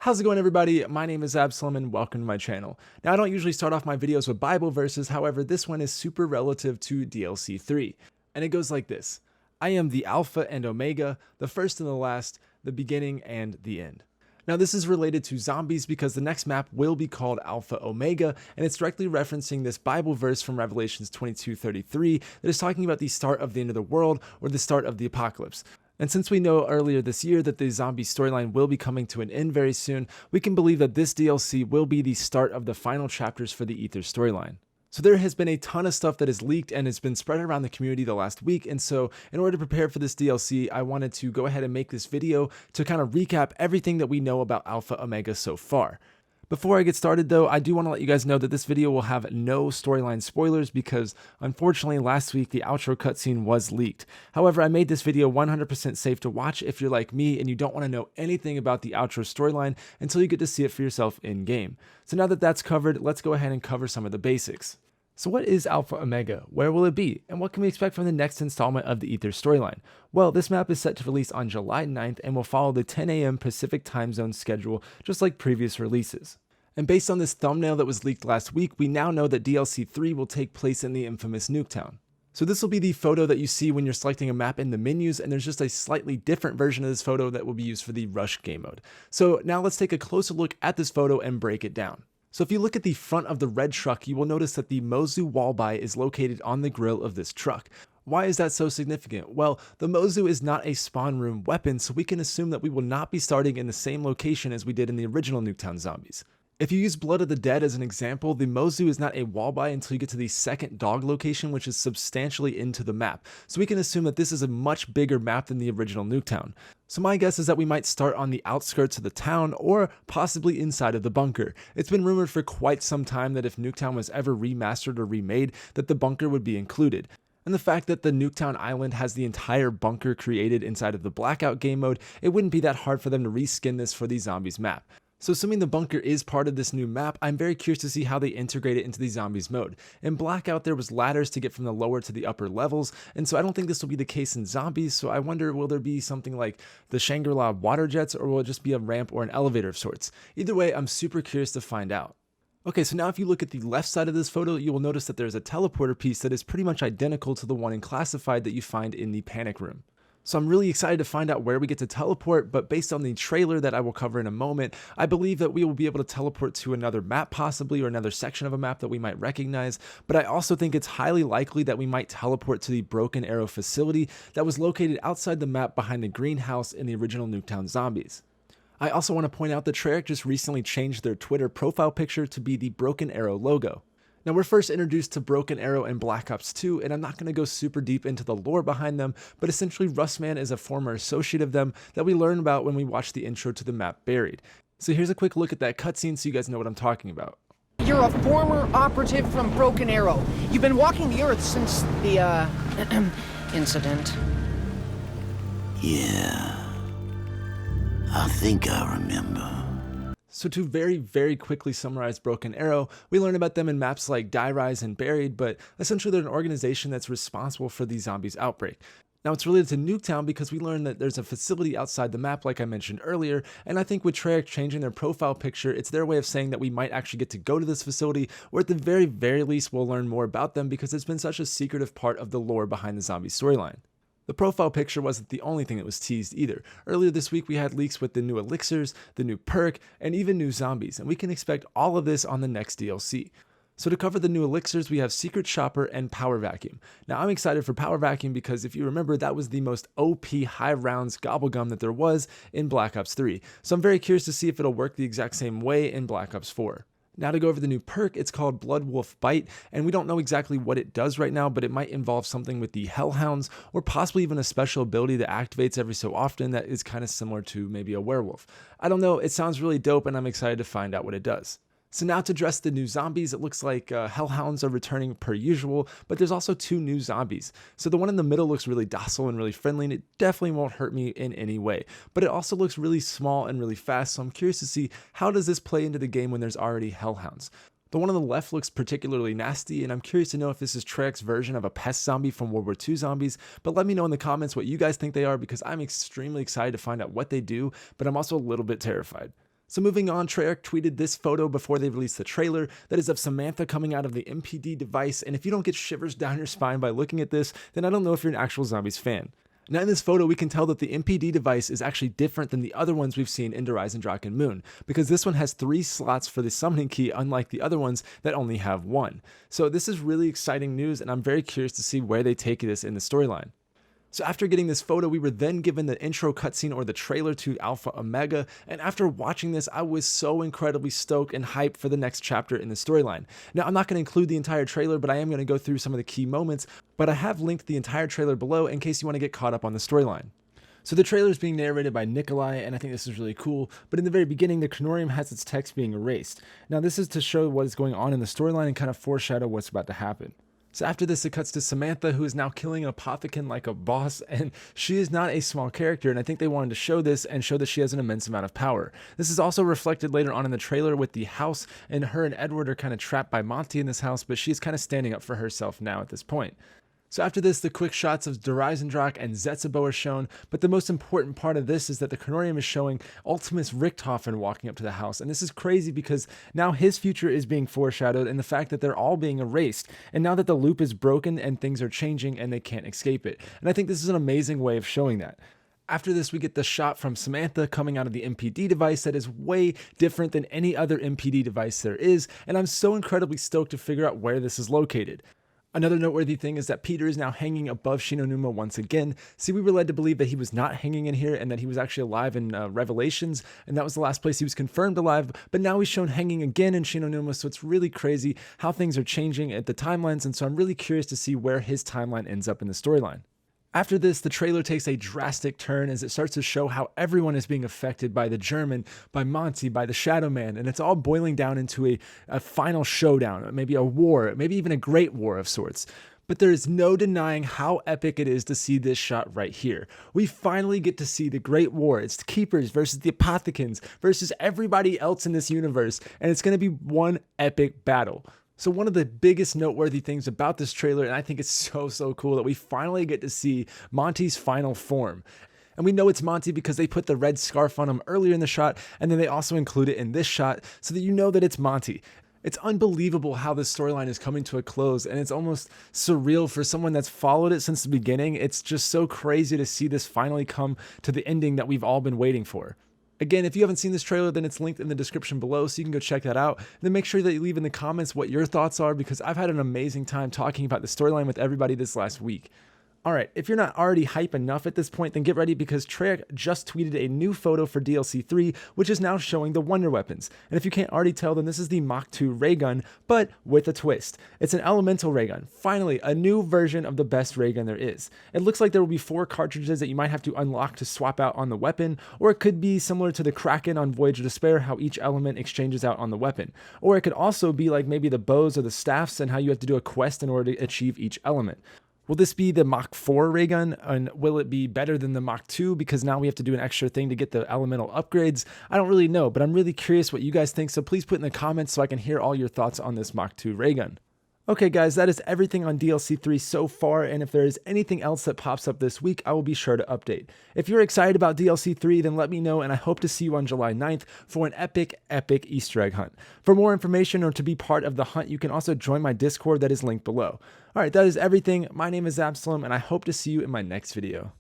How's it going, everybody? My name is Absalom and welcome to my channel. Now, I don't usually start off my videos with Bible verses, however, this one is super relative to DLC3. And it goes like this: I am the Alpha and Omega, the first and the last, the beginning and the end. Now, this is related to zombies because the next map will be called Alpha Omega, and it's directly referencing this Bible verse from Revelations 22:33 that is talking about the start of the end of the world or the start of the apocalypse. And since we know earlier this year that the zombie storyline will be coming to an end very soon, we can believe that this DLC will be the start of the final chapters for the Ether storyline. So there has been a ton of stuff that is leaked and has been spread around the community the last week, and so in order to prepare for this DLC, I wanted to go ahead and make this video to kind of recap everything that we know about Alpha Omega so far. Before I get started though, I do want to let you guys know that this video will have no storyline spoilers because unfortunately last week the outro cutscene was leaked. However, I made this video 100% safe to watch if you're like me and you don't want to know anything about the outro storyline until you get to see it for yourself in game. So now that that's covered, let's go ahead and cover some of the basics. So what is Alpha Omega? Where will it be? And what can we expect from the next installment of the Ether storyline? Well, this map is set to release on July 9th and will follow the 10 a.m. Pacific time zone schedule just like previous releases. And based on this thumbnail that was leaked last week, we now know that DLC3 will take place in the infamous Nuketown. So this will be the photo that you see when you're selecting a map in the menus, and there's just a slightly different version of this photo that will be used for the Rush game mode. So now let's take a closer look at this photo and break it down. So if you look at the front of the red truck, you will notice that the Mozu wall buy is located on the grill of this truck. Why is that so significant? Well, the Mozu is not a spawn room weapon, so we can assume that we will not be starting in the same location as we did in the original Nuketown zombies. If you use Blood of the Dead as an example, the Mozu is not a wall buy until you get to the second dog location, which is substantially into the map. So we can assume that this is a much bigger map than the original Nuketown. So my guess is that we might start on the outskirts of the town or possibly inside of the bunker. It's been rumored for quite some time that if Nuketown was ever remastered or remade, that the bunker would be included. And the fact that the Nuketown Island has the entire bunker created inside of the Blackout game mode, it wouldn't be that hard for them to reskin this for the zombies map. So assuming the bunker is part of this new map, I'm very curious to see how they integrate it into the zombies mode. In Blackout, there was ladders to get from the lower to the upper levels, and so I don't think this will be the case in zombies, so I wonder, will there be something like the Shangri-La water jets, or will it just be a ramp or an elevator of sorts? Either way, I'm super curious to find out. Okay, so now if you look at the left side of this photo, you will notice that there's a teleporter piece that is pretty much identical to the one in Classified that you find in the panic room. So I'm really excited to find out where we get to teleport, but based on the trailer that I will cover in a moment, I believe that we will be able to teleport to another map possibly, or another section of a map that we might recognize, but I also think it's highly likely that we might teleport to the Broken Arrow facility that was located outside the map behind the greenhouse in the original Nuketown zombies. I also want to point out that Treyarch just recently changed their Twitter profile picture to be the Broken Arrow logo. Now, we're first introduced to Broken Arrow in Black Ops 2, and I'm not going to go super deep into the lore behind them, but essentially Rustman is a former associate of them that we learn about when we watch the intro to the map Buried. So here's a quick look at that cutscene so you guys know what I'm talking about. You're a former operative from Broken Arrow. You've been walking the Earth since the, incident. Yeah, I think I remember. So to very quickly summarize Broken Arrow, we learn about them in maps like Die Rise and Buried, but essentially they're an organization that's responsible for the zombies outbreak. Now it's related to Nuketown because we learn that there's a facility outside the map like I mentioned earlier, and I think with Treyarch changing their profile picture, it's their way of saying that we might actually get to go to this facility, or at the very least we'll learn more about them because it's been such a secretive part of the lore behind the zombie storyline. The profile picture wasn't the only thing that was teased either. Earlier this week we had leaks with the new elixirs, the new perk, and even new zombies, and we can expect all of this on the next DLC. So to cover the new elixirs, we have Secret Shopper and Power Vacuum. Now I'm excited for Power Vacuum because if you remember, that was the most OP high rounds gobblegum that there was in Black Ops 3. So I'm very curious to see if it'll work the exact same way in Black Ops 4. Now to go over the new perk, it's called Blood Wolf Bite, and we don't know exactly what it does right now, but it might involve something with the Hellhounds, or possibly even a special ability that activates every so often that is kind of similar to maybe a werewolf. I don't know, it sounds really dope and I'm excited to find out what it does. So now to address the new zombies, it looks like Hellhounds are returning per usual, but there's also two new zombies. So the one in the middle looks really docile and really friendly, and it definitely won't hurt me in any way. But it also looks really small and really fast, so I'm curious to see how does this play into the game when there's already Hellhounds. The one on the left looks particularly nasty, and I'm curious to know if this is Treyarch's version of a pest zombie from World War II zombies, but let me know in the comments what you guys think they are because I'm extremely excited to find out what they do, but I'm also a little bit terrified. So moving on, Treyarch tweeted this photo before they released the trailer that is of Samantha coming out of the MPD device, and if you don't get shivers down your spine by looking at this, then I don't know if you're an actual Zombies fan. Now in this photo, we can tell that the MPD device is actually different than the other ones we've seen in Horizon Drak and Moon, because this one has 3 slots for the summoning key, unlike the other ones that only have 1. So this is really exciting news, and I'm very curious to see where they take this in the storyline. So after getting this photo, we were then given the intro cutscene or the trailer to Alpha Omega, and after watching this, I was so incredibly stoked and hyped for the next chapter in the storyline. Now, I'm not going to include the entire trailer, but I am going to go through some of the key moments, but I have linked the entire trailer below in case you want to get caught up on the storyline. So the trailer is being narrated by Nikolai, and I think this is really cool, but in the very beginning, the Kronorium has its text being erased. Now, this is to show what is going on in the storyline and kind of foreshadow what's about to happen. So after this, it cuts to Samantha, who is now killing an apothecon like a boss, and she is not a small character, and I think they wanted to show this and show that she has an immense amount of power. This is also reflected later on in the trailer with the house, and her and Edward are kind of trapped by Monty in this house, but she is kind of standing up for herself now at this point. So after this, the quick shots of Horizon Drak and Zetsubo are shown, but the most important part of this is that the Kronorium is showing Ultimus Richthofen walking up to the house, and this is crazy because now his future is being foreshadowed and the fact that they're all being erased, and now that the loop is broken and things are changing and they can't escape it. And I think this is an amazing way of showing that. After this, we get the shot from Samantha coming out of the MPD device that is way different than any other MPD device there is, and I'm so incredibly stoked to figure out where this is located. Another noteworthy thing is that Peter is now hanging above Shinonuma once again. See, we were led to believe that he was not hanging in here and that he was actually alive in Revelations, and that was the last place he was confirmed alive, but now he's shown hanging again in Shinonuma, so it's really crazy how things are changing at the timelines, and so I'm really curious to see where his timeline ends up in the storyline. After this, the trailer takes a drastic turn as it starts to show how everyone is being affected by the German, by Monty, by the Shadow Man, and it's all boiling down into a final showdown, maybe a war, maybe even a great war of sorts. But there is no denying how epic it is to see this shot right here. We finally get to see the Great War. It's the Keepers versus the Apothecons versus everybody else in this universe, and it's going to be one epic battle. So one of the biggest noteworthy things about this trailer, and I think it's so cool, that we finally get to see Monty's final form. And we know it's Monty because they put the red scarf on him earlier in the shot, and then they also include it in this shot so that you know that it's Monty. It's unbelievable how this storyline is coming to a close, and it's almost surreal for someone that's followed it since the beginning. It's just so crazy to see this finally come to the ending that we've all been waiting for. Again, if you haven't seen this trailer, then it's linked in the description below, so you can go check that out. And then make sure that you leave in the comments what your thoughts are, because I've had an amazing time talking about the storyline with everybody this last week. Alright, if you're not already hype enough at this point, then get ready because Treyarch just tweeted a new photo for DLC3, which is now showing the Wonder Weapons. And if you can't already tell, then this is the Mach 2 ray gun, but with a twist. It's an elemental ray gun. Finally, a new version of the best ray gun there is. It looks like there will be 4 cartridges that you might have to unlock to swap out on the weapon, or it could be similar to the Kraken on Voyage of Despair, how each element exchanges out on the weapon. Or it could also be like maybe the bows or the staffs and how you have to do a quest in order to achieve each element. Will this be the Mach 4 ray gun, and will it be better than the Mach 2 because now we have to do an extra thing to get the elemental upgrades? I don't really know, but I'm really curious what you guys think, so please put in the comments so I can hear all your thoughts on this Mach 2 ray gun. Okay guys, that is everything on DLC 3 so far, and if there is anything else that pops up this week, I will be sure to update. If you're excited about DLC 3, then let me know, and I hope to see you on July 9th for an epic Easter egg hunt. For more information or to be part of the hunt, you can also join my Discord that is linked below. Alright, that is everything. My name is Absalom, and I hope to see you in my next video.